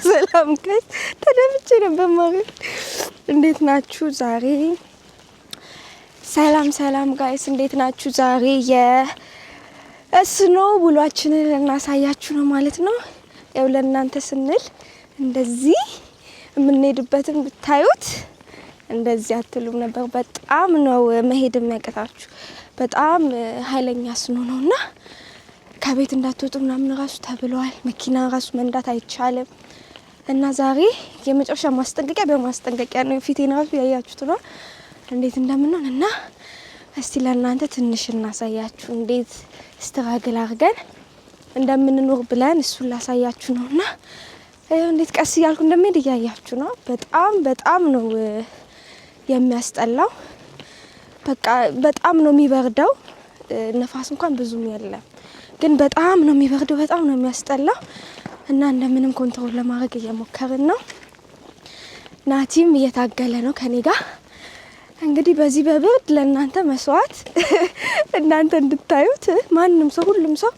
ሰላም ጋይስ ተደምጬ ነበር ማለት እንዴት ናችሁ ዛሬ ሰላም ጋይስ እንዴት ናችሁ ዛሬ የስኖ ውሏችንን እናሳያችሁ ነው ማለት ነው ያው ለእናንተ ስንል እንደዚህ የምንሄድበትን ብታዩት እንደዚህ አትሉም ነበር በጣም ነው መሄድ የሚያቀታችሁ በጣም ኃይለኛ ስኖ ነውና ከቤት እንዳትወጡ ምናምን ራሱ ተብሏል መኪና ራሱ መንዳት አይቻልም እና ዛሬ የመጨረሻ ማስጠንቀቂያ በማስጠንቀቂያ ነው ፊቴን ራሱ ያያችሁት ነው እንዴት እንደምንሆን እና እስቲ ለእናንተ ትንሽ እናሳያችሁ እንዴት ስትራግል አድርገን እንደምንኖር ብለን እሱን ላሳያችሁ ነውና እንዴት ቀስ እያልኩ እንደምሄድ እያያችሁ ነው በጣም ነው የሚያስጠላው በቃ በጣም ነው የሚበርደው ነፋስ እንኳን ብዙም የለም ግን በጣም ነው የሚበርደው በጣም ነው የሚያስጠላው እና እንደምንም ኮንትሮል ለማድረግ እየሞከርን ነው ናቲም እየታገለ ነው ከኔ ጋር እንግዲህ በዚህ በብርድ ለእናንተ መስዋዕት እናንተ እንድታዩት ማንንም ሰው ሁሉም ሰው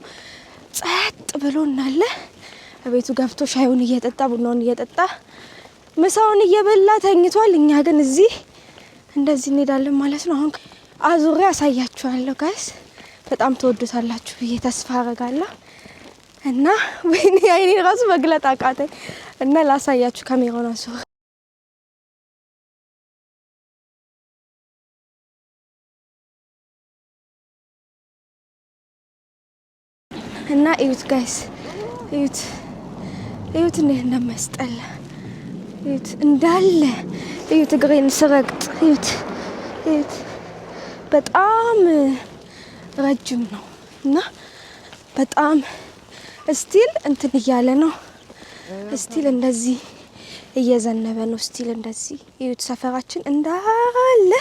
ጸጥ ብሎ እናለ ቤቱ ገብቶ ሻዩን እየጠጣ ቡናውን እየጠጣ ምሳውን እየበላ ተኝቷል እኛ ግን እዚህ እንደዚህ እንሄዳለን ማለት ነው አሁን አዙሬ አሳያችኋለሁ ጋይስ በጣም ተወዱታላችሁ ብዬ ተስፋ አረጋለሁ እና ወይኔ አይኔ ራሱ መግለጥ አቃተኝ እና ላሳያችሁ ካሜራውን አዙሬ እና እዩት ጋይስ እዩት እንዴት እንደሚያስጠላ እዩት እንዳለ እዩት እግሬን ስረግጥ እዩት በጣም ረጅም ነው እና በጣም ስቲል እንትን እያለ ነው ስቲል እንደዚህ እየዘነበ ነው ስቲል እንደዚህ እዩት ሰፈራችን እንዳለ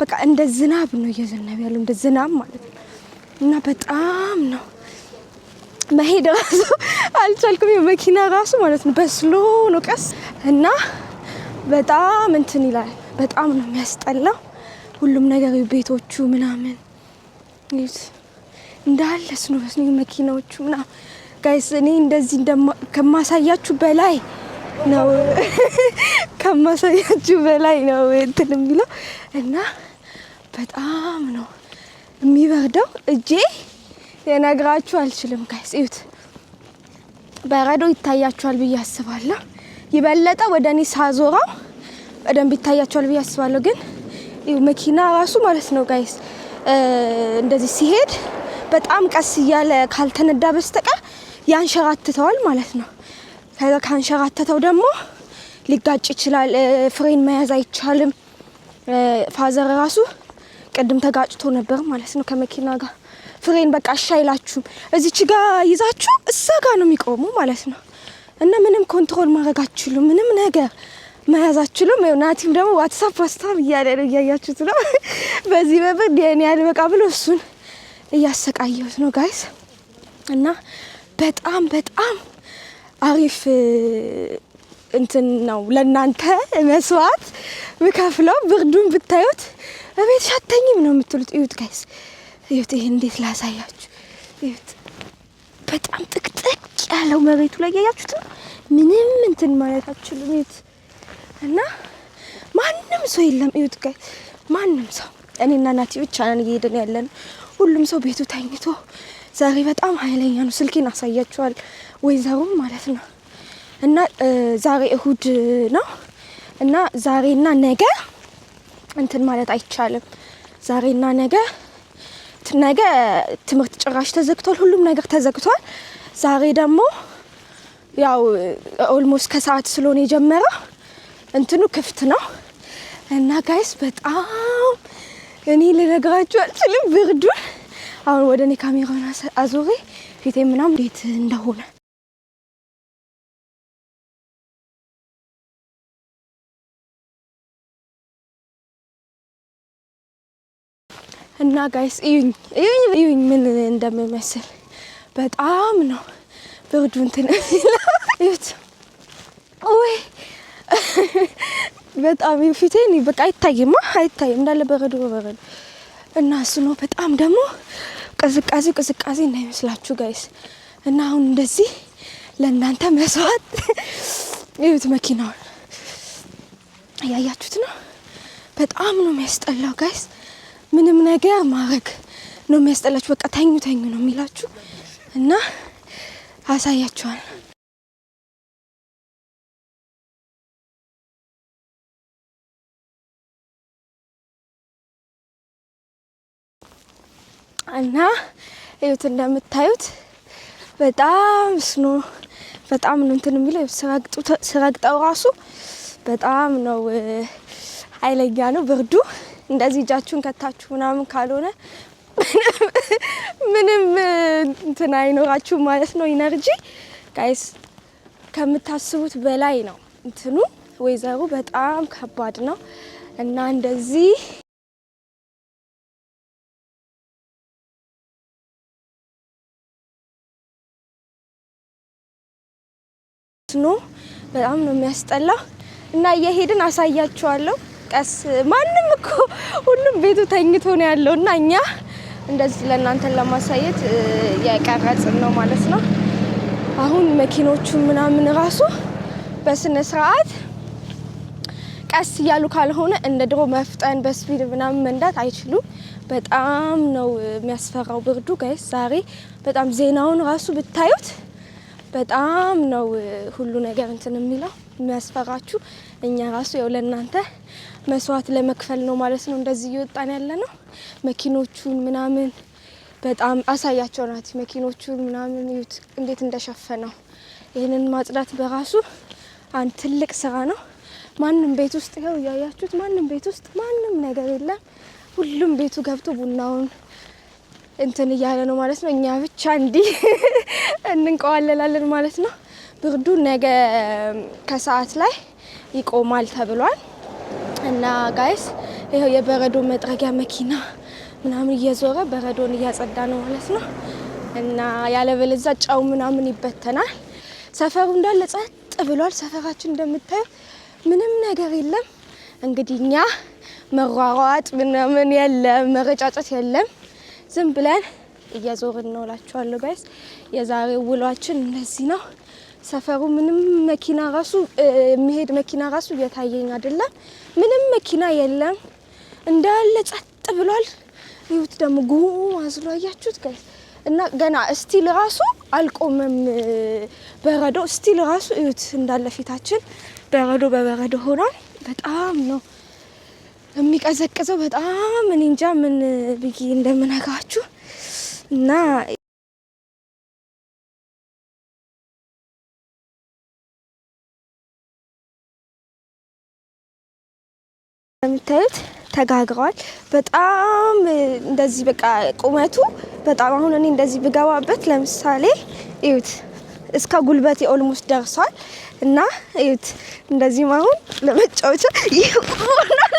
በቃ እንደ ዝናብ ነው እየዘነበ ያለው እንደ ዝናብ ማለት ነው እና በጣም ነው መሄድ ራሱ አልቻልኩም የመኪና ራሱ ማለት ነው በስሎ ነው ቀስ እና በጣም እንትን ይላል በጣም ነው የሚያስጠላው ሁሉም ነገር ቤቶቹ ምናምን ይት እንዳለ ስኖ በስኒ መኪናዎቹ ምናምን ጋይስ እኔ እንደዚህ ከማሳያችሁ በላይ ነው እንትን የሚለው እና በጣም ነው የሚበርደው እጄ የነግራችሁ አልችልም ጋይስ እዩት በረዶ ይታያችኋል ብዬ አስባለሁ ይበለጠ ወደኔ ሳዞራው በደንብ ይታያችኋል ብዬ አስባለሁ ግን መኪና ራሱ ማለት ነው ጋይስ እንደዚህ ሲሄድ በጣም ቀስ እያለ ካልተነዳ በስተቀር ያንሸራትተዋል ማለት ነው ከዛ ካንሸራተተው ደግሞ ሊጋጭ ይችላል ፍሬን መያዝ አይቻልም ፋዘር ራሱ ቀድም ተጋጭቶ ነበር ማለት ነው ከመኪና ጋር ፍሬን በቃ አሻይላችሁም እዚች ጋር ይዛችሁ እዛ ጋር ነው የሚቆሙ ማለት ነው እና ምንም ኮንትሮል ማድረግ አትችሉም ምንም ነገር መያዝ አትችሉም ናቲም ደግሞ ዋትስአፕ እያለ ነው እያያችሁት ነው በዚህ በብርድ የኔ ያልበቃ ብሎ እሱን እያሰቃየሁት ነው ጋይስ እና በጣም አሪፍ እንትን ነው ለእናንተ መስዋዕት ምከፍለው ብርዱን ብታዩት እቤት ሻተኝም ነው የምትሉት እዩት ጋይስ እዩት ይሄ እንዴት ላሳያችሁ እዩት በጣም ጥቅጥቅ ያለው መሬቱ ላይ ያያችሁት ምንም እንትን ማለት አትችሉም እዩት እና ማንም ሰው የለም እዩት ጋይስ ማንም ሰው እኔና ናቲ ብቻ ነን እየሄድን ያለን ሁሉም ሰው ቤቱ ተኝቶ ዛሬ በጣም ኃይለኛ ነው ስልኬን አሳያችኋል ወይዘሩም ማለት ነው እና ዛሬ እሁድ ነው እና ዛሬና ነገ እንትን ማለት አይቻልም ዛሬና ነገ ትምህርት ጭራሽ ተዘግቷል ሁሉም ነገር ተዘግቷል ዛሬ ደግሞ ያው ኦልሞስት ከሰዓት ስለሆነ የጀመረው እንትኑ ክፍት ነው እና ጋይስ በጣም እኔ ልነግራችሁ አልችልም ብርዱን አሁን ወደኔ ካሜራውን አዞሬ ፊቴ ምናምን እንዴት እንደሆነ እና ጋይስ እዩኝ ምን እንደምመስል በጣም ነው ብርዱ እንትን እዩት ወይ በጣም ፊቴን በቃ አይታይም እንዳለ በረዶ እና እሱ ነው በጣም ደግሞ ቅዝቃዜ እንዳይመስላችሁ ጋይስ እና አሁን እንደዚህ ለእናንተ መስዋዕት እዩት። መኪናውን እያያችሁት ነው። በጣም ነው የሚያስጠላው ጋይስ። ምንም ነገር ማድረግ ነው የሚያስጠላችሁ። በቃ ተኙ ነው የሚላችሁ እና አሳያችኋለሁ። እና እዩት እንደምታዩት በጣም ስኖ በጣም ነው እንትን የሚለው ስረግጠው ራሱ በጣም ነው ኃይለኛ ነው ብርዱ። እንደዚህ እጃችሁን ከታችሁ ምናምን ካልሆነ ምንም እንትን አይኖራችሁም ማለት ነው። ኢነርጂ ጋይስ ከምታስቡት በላይ ነው እንትኑ ወይዘሩ በጣም ከባድ ነው እና እንደዚህ ነው በጣም ነው የሚያስጠላው እና እየሄድን አሳያችኋለሁ ቀስ ማንም እኮ ሁሉም ቤቱ ተኝቶ ነው ያለው እና እኛ እንደዚህ ለእናንተ ለማሳየት ያቀረጽን ነው ማለት ነው። አሁን መኪኖቹ ምናምን ራሱ በስነ ስርዓት ቀስ እያሉ ካልሆነ እንደ ድሮ መፍጠን በስፒድ ምናምን መንዳት አይችሉም። በጣም ነው የሚያስፈራው ብርዱ ጋይስ። ዛሬ በጣም ዜናውን ራሱ ብታዩት በጣም ነው ሁሉ ነገር እንትን የሚለው የሚያስፈራችሁ። እኛ ራሱ ያው ለእናንተ መስዋዕት ለመክፈል ነው ማለት ነው እንደዚህ እየወጣን ያለ ነው። መኪኖቹን ምናምን በጣም አሳያቸው ናት። መኪኖቹን ምናምን ይዩት እንዴት እንደሸፈነው። ይህንን ማጽዳት በራሱ አንድ ትልቅ ስራ ነው። ማንም ቤት ውስጥ ይኸው እያያችሁት ማንም ቤት ውስጥ ማንም ነገር የለም። ሁሉም ቤቱ ገብቶ ቡናውን እንትን እያለ ነው ማለት ነው። እኛ ብቻ እንዲህ እንንቀዋለላለን ማለት ነው። ብርዱ ነገ ከሰዓት ላይ ይቆማል ተብሏል እና ጋይስ ይሄው የበረዶ መጥረጊያ መኪና ምናምን እየዞረ በረዶን እያጸዳ ነው ማለት ነው። እና ያለበለዛ ጫው ምናምን ይበተናል። ሰፈሩ እንዳለ ጸጥ ብሏል። ሰፈራችን እንደምታዩ ምንም ነገር የለም። እንግዲህ እኛ መሯሯጥ ምናምን የለም፣ መረጫጨት የለም። ዝም ብለን እየዞርን ነው እላችኋለሁ ጋይስ። የዛሬው ውሏችን እንደዚህ ነው። ሰፈሩ ምንም መኪና ራሱ የሚሄድ መኪና ራሱ እየታየኝ አይደለም። ምንም መኪና የለም፣ እንዳለ ጸጥ ብሏል። ይሁት ደግሞ ጉም አዝሎ አያችሁት ጋይስ። እና ገና ስቲል ራሱ አልቆመም በረዶ። ስቲል ራሱ ይሁት እንዳለ ፊታችን በረዶ በበረዶ ሆኗል። በጣም ነው የሚቀዘቅዘው። በጣም እኔ እንጃ ምን ብዬ እንደምነግራችሁ እና የምታዩት ተጋግሯል። በጣም እንደዚህ በቃ ቁመቱ በጣም አሁን እኔ እንደዚህ ብገባበት ለምሳሌ እዩት እስከ ጉልበቴ ኦልሞስት ደርሷል። እና እዩት እንደዚህ አሁን ለመጫወቻ ይሆናል።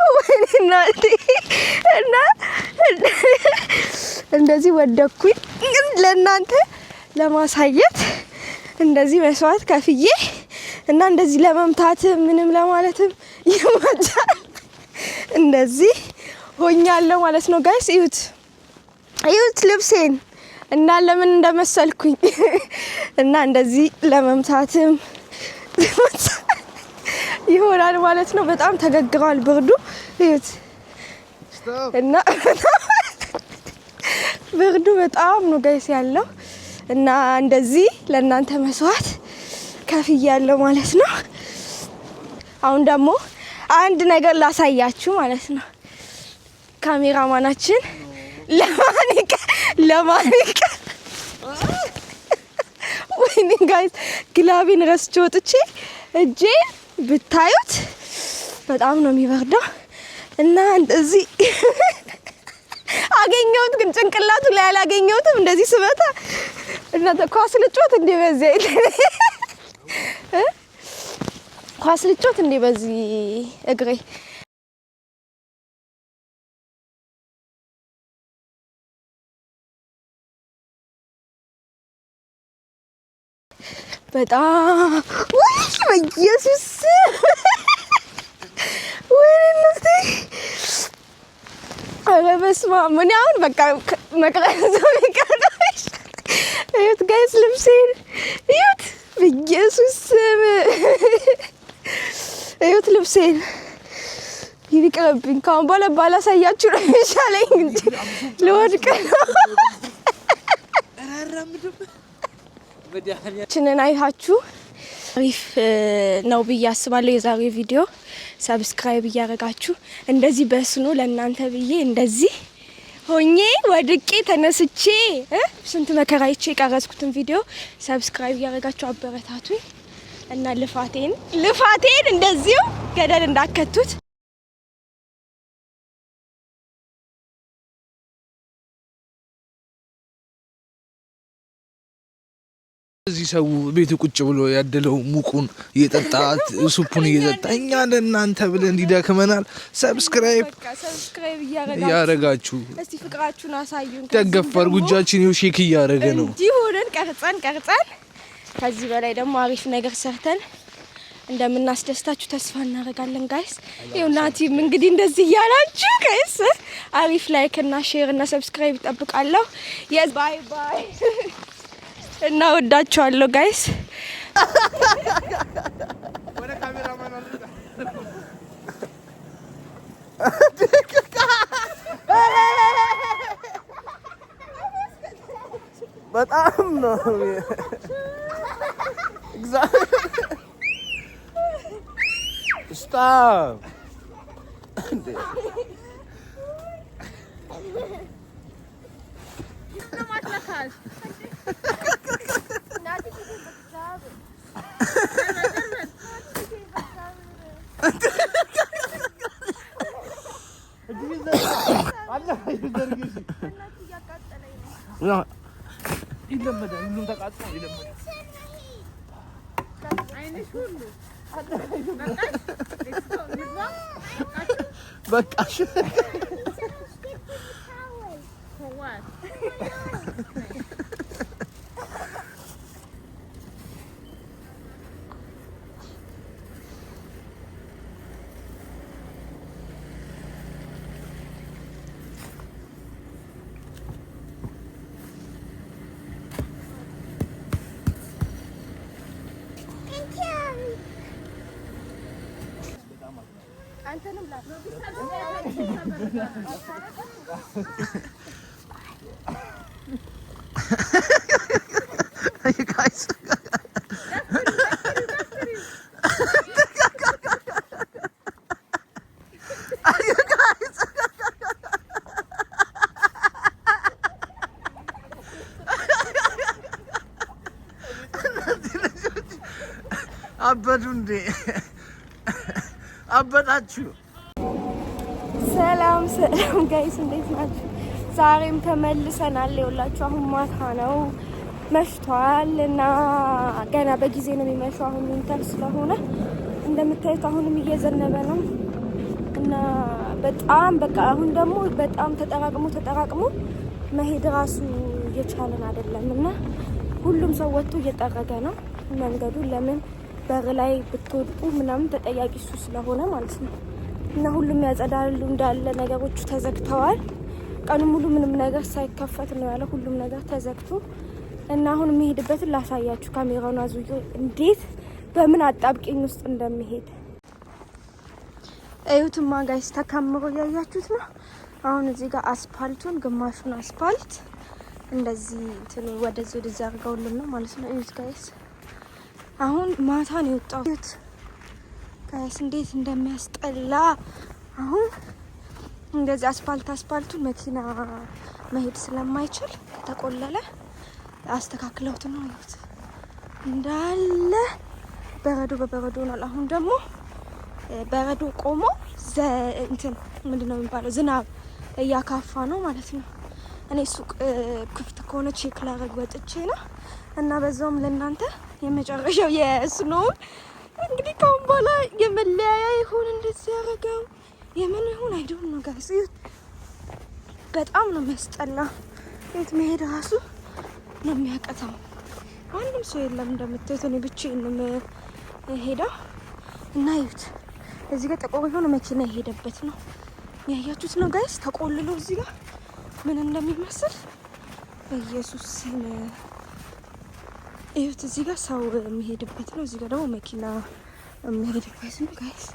ወይኔ እና እንደዚህ ወደኩኝ ለእናንተ ለማሳየት እንደዚህ መስዋዕት ከፍዬ እና እንደዚህ ለመምታት ምንም ለማለትም ይመቻል። እንደዚህ ሆኛለሁ ማለት ነው ጋይስ። እዩት ልብሴን እና ለምን እንደመሰልኩኝ እና እንደዚህ ለመምታትም ይሆናል ማለት ነው። በጣም ተገግሯል ብርዱ እዩት እና ብርዱ በጣም ነው ጋይስ ያለው እና እንደዚህ ለእናንተ መስዋዕት ከፍያለሁ ማለት ነው። አሁን ደግሞ አንድ ነገር ላሳያችሁ ማለት ነው። ካሜራማናችን ለማኒካ ወይኔ ጋይስ ግላቤን ረስቼ ወጥቼ እጄ ብታዩት በጣም ነው የሚበርደው እና እንደዚህ አገኘሁት፣ ግን ጭንቅላቱ ላይ አላገኘሁትም። እንደዚህ ስመታ እና ኳስ ልጮት እንደ በዚህ ኳስ ልጮት እንደ በዚህ እግሬ በጣም ወይ በኢየሱስ ወይኔ አረ በስመ አብ። ምን አሁን በቃ መቅረጽ ነው የሚቀርሽ። ልብሴን ይቅርብኝ። ካሁን በኋላ ባላሳያችሁ ነው የሚሻለኝ እንጂ ልወድቅ ነው። ችንን አይታችሁ አሪፍ ነው ብዬ አስባለሁ። የዛሬው ቪዲዮ ሰብስክራይብ እያደረጋችሁ እንደዚህ በስኖ ለእናንተ ብዬ እንደዚህ ሆኜ ወድቄ ተነስቼ ስንት መከራይቼ የቀረጽኩትን ቪዲዮ ሰብስክራይብ እያደረጋችሁ አበረታቱኝ እና ልፋቴን እንደዚሁ ገደል እንዳከቱት። እዚህ ሰው ቤት ቁጭ ብሎ ያደለው ሙቁን እየጠጣ ሱፑን እየጠጣ እኛ ለእናንተ ብለን ይደክመናል። ሰብስክራይብ እያረጋችሁ እስቲ ፍቅራችሁን አሳዩን። ደገፍ አርጉጃችን ይው ሼክ እያረገ ነው። እንዲህ ሆነን ቀርጸን ከዚህ በላይ ደግሞ አሪፍ ነገር ሰርተን እንደምናስደስታችሁ ተስፋ እናደርጋለን ጋይስ። ይኸው ናቲም እንግዲህ እንደዚህ እያላችሁ ጋይስ አሪፍ ላይክ እና ሼር እና ሰብስክራይብ እጠብቃለሁ። የስ ባይ ባይ እና ወዳችኋለሁ ጋይስ። ወደ ካሜራማን አልጋ በጣም ነው ስታፕ ይለመዳል። ሁሉም ተቃጥሎ ይለመዳል። በቃሽ you guys አበዱ እንዴ? አበዳችሁ። ሰላም ጋይስ እንዴት ናችሁ? ዛሬም ተመልሰናል። ይኸውላችሁ አሁን ማታ ነው መሽቷል እና ገና በጊዜ ነው የሚመሸው። አሁን ዊንተር ስለሆነ እንደምታዩት አሁንም እየዘነበ ነው እና በጣም በቃ አሁን ደግሞ በጣም ተጠራቅሞ መሄድ ራሱ እየቻለን አይደለም እና ሁሉም ሰው ወጥቶ እየጠረገ ነው መንገዱን። ለምን በር ላይ ብትወድቁ ምናምን ተጠያቂ እሱ ስለሆነ ማለት ነው እና ሁሉም ያጸዳሉ እንዳለ ነገሮቹ ተዘግተዋል። ቀኑ ሙሉ ምንም ነገር ሳይከፈት ነው ያለ ሁሉም ነገር ተዘግቶ እና አሁን የሚሄድበትን ላሳያችሁ። ካሜራውን አዙዮ እንዴት በምን አጣብቂኝ ውስጥ እንደሚሄድ እዩትማ ጋይስ። ተከምሮ ያያችሁት ነው። አሁን እዚህ ጋር አስፓልቱን ግማሹን አስፓልት እንደዚህ እንትን ወደዚህ አድርገውልን ነው ማለት ነው። እዩት ጋይስ። አሁን ማታ ነው የወጣው። እዩት ጋይስ እንዴት እንደሚያስጠላ። አሁን እንደዚህ አስፓልቱን መኪና መሄድ ስለማይችል ከተቆለለ አስተካክለውት ነው። እዩት እንዳለ በረዶ በበረዶ ሆኗል። አሁን ደግሞ በረዶ ቆሞ እንትን ምንድነው የሚባለው ዝናብ እያካፋ ነው ማለት ነው። እኔ ሱቅ ክፍት ከሆነ ቼክ ላደርግ ወጥቼ ነው እና በዛውም ለእናንተ የመጨረሻው የስኖው እንግዲህ ካሁን በኋላ የመለያያ ይሁን እንደዚህ ያደረገው የምን ይሁን አይዶን ነው ጋይስ። በጣም ነው የሚያስጠላ። የት መሄድ ራሱ ነው የሚያቀተው። ማንም ሰው የለም እንደምታዩት። እኔ ብቻዬን ነው የምሄደው እና እዩት እዚህ ጋር ጥቁር የሆነ መኪና የሄደበት ነው ያያችሁት ነው ጋይስ። ተቆልሎ እዚህ ጋር ምን እንደሚመስል በኢየሱስ ስም እዩት። እዚህ ጋር ሰው የሚሄድበት ነው፣ እዚህ ጋር ደግሞ መኪና የሚሄድበት ነው ጋይስ።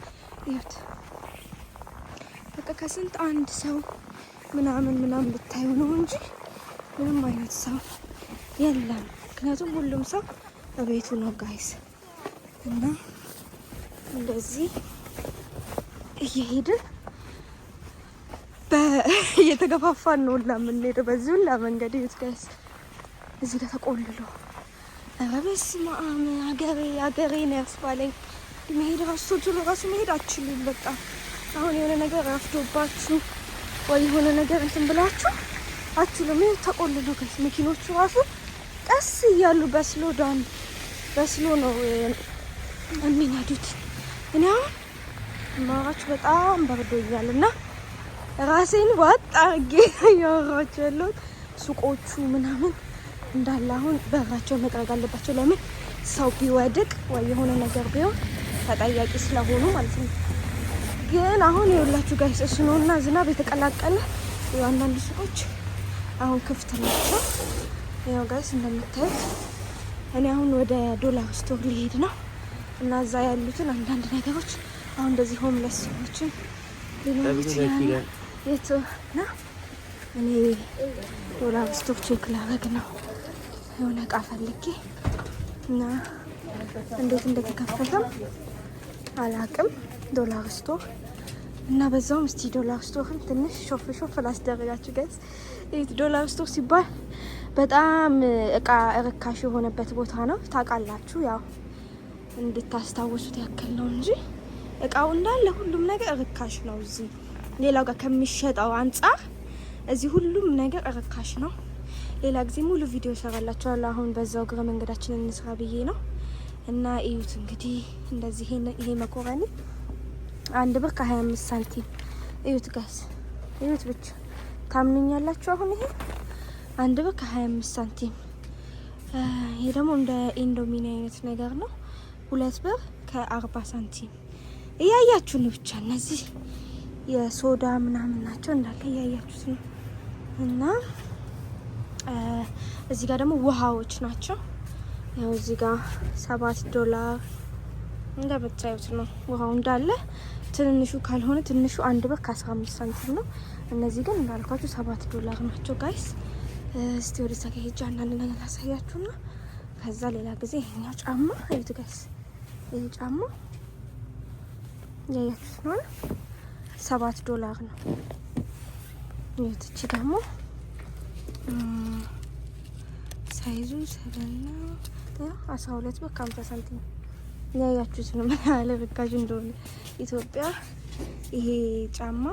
ይሁት በቃ ከስንት አንድ ሰው ምናምን ብታዩ ነው እንጂ ምንም አይነት ሰው የለም። ምክንያቱም ሁሉም ሰው በቤቱ ነው ጋይስ። እና እንደዚህ እየሄድን እየተገፋፋን ነው ሁላ የምንሄደው በዚህ ሁላ መንገድ። ይሁት ጋይስ እዚህ ጋር ተቆልሎ ኧረ በስመ አብ አገሬ ነው ያስባለኝ። መሄድ ራሱ ቶሎ ራሱ መሄድ አትችሉም። በቃ አሁን የሆነ ነገር ረፍዶባችሁ ወይ የሆነ ነገር እንትን ብላችሁ አትችሉም። ይሄ ተቆልሎ ጋይስ መኪኖቹ ራሱ ቀስ እያሉ በስሎ ነው የሚነዱት። እኔ አሁን ማራችሁ በጣም በርዶኛል እና ራሴን ዋጥ አድርጌ እያወራችሁ ያለሁት ሱቆቹ ምናምን እንዳለ አሁን በራቸው መጥረግ አለባቸው። ለምን ሰው ቢወድቅ ወይ የሆነ ነገር ቢሆን ተጠያቂ ስለሆኑ ማለት ነው። ግን አሁን የሁላችሁ ጋይስ ስኖና ዝናብ የተቀላቀለ አንዳንድ ሱቆች አሁን ክፍት ናቸው። ያው ጋይስ እንደምታዩት እኔ አሁን ወደ ዶላር ስቶር ሊሄድ ነው እና እዛ ያሉትን አንዳንድ ነገሮች አሁን እንደዚህ ሆምለስ ሰዎችን ሊኖሩ ይችላሉ። የት ነው እኔ ዶላር ስቶር ቼክ ላደርግ ነው የሆነ እቃ ፈልጌ እና እንዴት እንደተከፈተም አላቅም ዶላር ስቶር እና በዛውም እስቲ ዶላር ስቶርን ትንሽ ሾፍ ላስደረጋችሁ ጋይስ። ዶላር ስቶር ሲባል በጣም እቃ ርካሽ የሆነበት ቦታ ነው ታውቃላችሁ። ያው እንድታስታውሱት ያክል ነው እንጂ እቃው እንዳለ ሁሉም ነገር ርካሽ ነው። እዚህ ሌላው ጋር ከሚሸጠው አንጻር እዚህ ሁሉም ነገር ርካሽ ነው። ሌላ ጊዜ ሙሉ ቪዲዮ ሰራላችኋለሁ። አሁን በዛው እግረ መንገዳችንን እንስራ ብዬ ነው እና እዩት እንግዲህ እንደዚህ ይሄ መኮረኒ 1 ብር ከ25 ሳንቲም እዩት ጋይስ፣ እዩት ብቻ ታምኑኛላችሁ። አሁን ይሄ 1 ብር ከ25 ሳንቲም። ይሄ ደግሞ እንደ ኢንዶሚኒ አይነት ነገር ነው 2 ብር ከ40 ሳንቲም። እያያችሁ ነው ብቻ እነዚህ የሶዳ ምናምን ናቸው እንዳለ እያያችሁት ነው። እና እዚህ ጋር ደግሞ ውሃዎች ናቸው። ያው እዚህ ጋር $7 እንደምታዩት ነው ውሃው እንዳለ። ትንንሹ ካልሆነ ትንሹ 1 ብር ከ15 ሳንቲም ነው። እነዚህ ግን እንዳልኳችሁ $7 ናቸው ጋይስ። እስቲ ወደ ሰከ ሄጃ አንዳንድ ነገር ላሳያችሁና ከዛ ሌላ ጊዜ ይሄኛው ጫማ እዩት ጋይስ። ይሄ ጫማ ያያችሁት ነው $7 ነው። እዩት። እቺ ደግሞ ሳይዙ 12 ብር ከ50 ሳንቲም ያያችሁት ነው። ምን ያህል ርካሽ እንደሆነ ኢትዮጵያ ይሄ ጫማ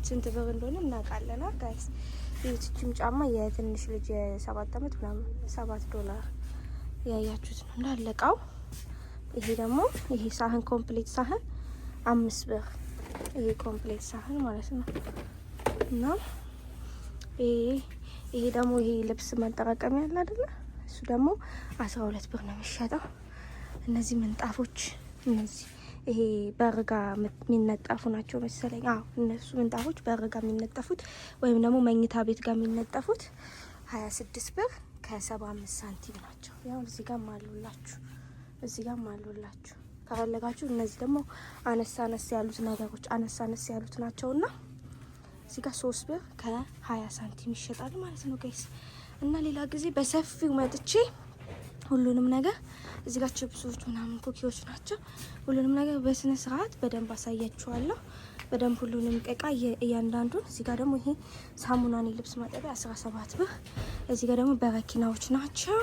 ስንት ብር እንደሆነ እናውቃለን ጋይስ። ይህቺም ጫማ የትንሽ ልጅ የ7 አመት ምናምን $7 ያያችሁት ነው እንዳለቃው። ይሄ ደግሞ ይሄ ሳህን ኮምፕሊት ሳህን 5 ብር ይሄ ኮምፕሊት ሳህን ማለት ነው። እና ይሄ ደግሞ ይሄ ልብስ ማጠራቀሚያ ያለ አይደለ? እሱ ደግሞ 12 ብር ነው የሚሸጠው። እነዚህ ምንጣፎች እነዚህ ይሄ በርጋ የሚነጠፉ ናቸው መሰለኝ። አዎ እነሱ ምንጣፎች በርጋ የሚነጠፉት ወይም ደግሞ መኝታ ቤት ጋር የሚነጠፉት 26 ብር ከ75 ሳንቲም ናቸው። ያው እዚህ ጋር አሉላችሁ ከፈለጋችሁ። እነዚህ ደግሞ አነስ ያሉት ነገሮች አነስ ያሉት ናቸውና እዚህ ጋር 3 ብር ከ20 ሳንቲም ይሸጣል ማለት ነው ጋይስ። እና ሌላ ጊዜ በሰፊው መጥቼ ሁሉንም ነገር እዚህ ጋር ቺፕሶች ምናምን ኩኪዎች ናቸው። ሁሉንም ነገር በስነ ስርዓት በደንብ አሳያችኋለሁ። በደንብ ሁሉንም እቃ እያንዳንዱን። እዚህ ጋር ደግሞ ይሄ ሳሙናኒ ልብስ ማጠቢያ 17 ብር። እዚህ ጋር ደግሞ በረኪናዎች ናቸው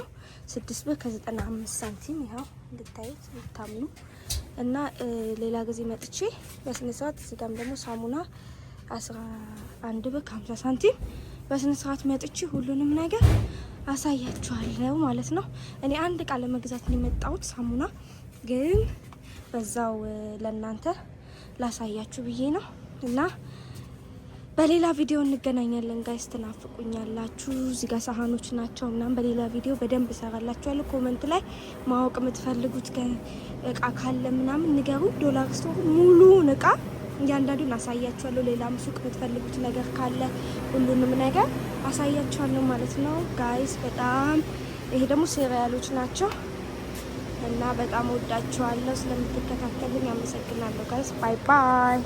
6 ብር ከ95 ሳንቲም። ይኸው እንድታዩት ልታምኑ እና ሌላ ጊዜ መጥቼ በስነ ስርዓት እዚህ ጋርም ደግሞ ሳሙና 11 ብር ከ50 ሳንቲም በስነ ስርዓት መጥቼ ሁሉንም ነገር አሳያችኋለሁ ማለት ነው። እኔ አንድ ቃል ለመግዛት ነው የመጣሁት ሳሙና፣ ግን በዛው ለእናንተ ላሳያችሁ ብዬ ነው። እና በሌላ ቪዲዮ እንገናኛለን ጋይስ። ትናፍቁኛላችሁ። እዚህ ጋር ሳህኖች ናቸው ምናምን። በሌላ ቪዲዮ በደንብ እሰራላችኋለሁ። ኮመንት ላይ ማወቅ የምትፈልጉት እቃ ካለ ምናምን ንገሩ። ዶላር ስቶር ሙሉውን እቃ እያንዳንዱን አሳያችኋለሁ። ሌላም ሱቅ የምትፈልጉት ነገር ካለ ሁሉንም ነገር አሳያችኋለሁ ማለት ነው ጋይስ። በጣም ይሄ ደግሞ ሴሪያሎች ናቸው እና በጣም ወዳችኋለሁ ስለምትከታተሉኝ። አመሰግናለሁ ጋይስ። ባይ ባይ።